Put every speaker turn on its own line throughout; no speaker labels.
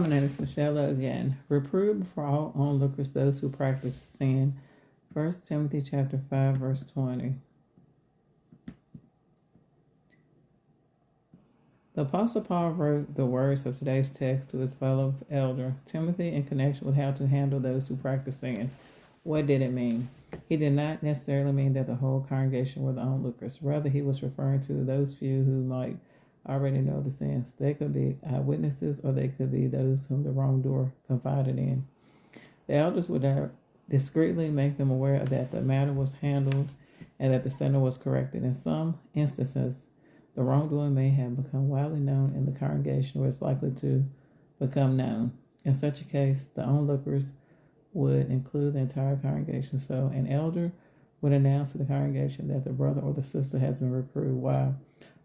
My name is Michelle again. Reprove for all onlookers those who practice sin. 1 Timothy chapter 5, verse 20. The Apostle Paul wrote the words of today's text to his fellow elder, Timothy, in connection with how to handle those who practice sin. What did it mean? He did not necessarily mean that the whole congregation were the onlookers. Rather, he was referring to those few who might already know the sins. They could be eyewitnesses, or they could be those whom the wrongdoer confided in. The elders would discreetly make them aware that the matter was handled and that the sinner was corrected. In some instances, the wrongdoing may have become widely known in the congregation, or is likely to become known. In such a case, the onlookers would include the entire congregation. So an elder would announce to the congregation that the brother or the sister has been reproved. While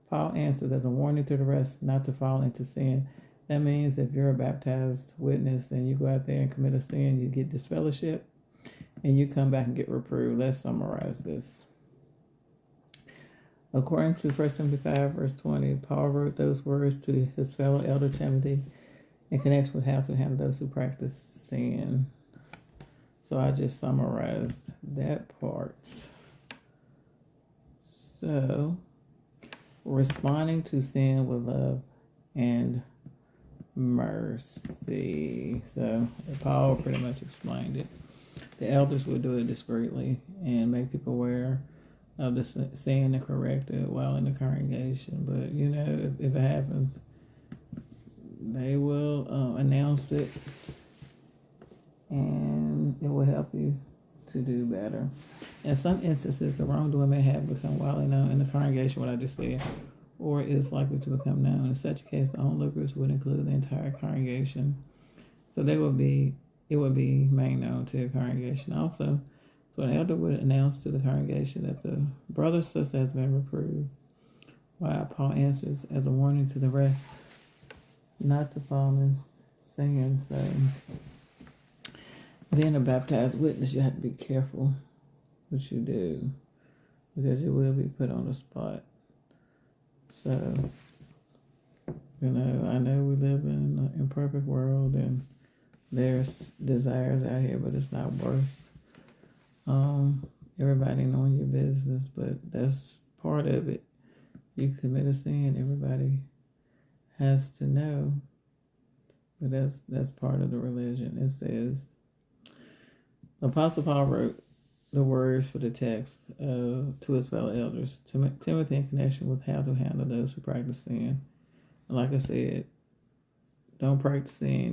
Paul answers as a warning to the rest not to fall into sin. That means if you're a baptized witness and you go out there and commit a sin, you get disfellowship and you come back and get reproved. Let's summarize this. According to 1 Timothy 5, verse 20, Paul wrote those words to his fellow elder Timothy in connection with how to handle those who practice sin. So I just summarized that part. So, responding to sin with love and mercy. So Paul pretty much explained it. The elders would do it discreetly and make people aware of the sin and correct it while in the congregation. But if it happens, they will announce it, and it will help you to do better. In some instances, the wrongdoing may have become widely known in the congregation, what I just said, or is likely to become known. In such a case, the onlookers would include the entire congregation. So it would be made known to the congregation also. So an elder would announce to the congregation that the brother or sister has been reproved, while Paul answers as a warning to the rest not to fall in sin. So being a baptized witness, you have to be careful what you do, because you will be put on the spot. So, I know we live in an imperfect world, and there's desires out here, but it's not worth everybody knowing your business. But that's part of it. You commit a sin, everybody has to know. But that's part of the religion. It says, the Apostle Paul wrote the words for the text to his fellow elders, Timothy, in connection with how to handle those who practice sin. And like I said, don't practice sin.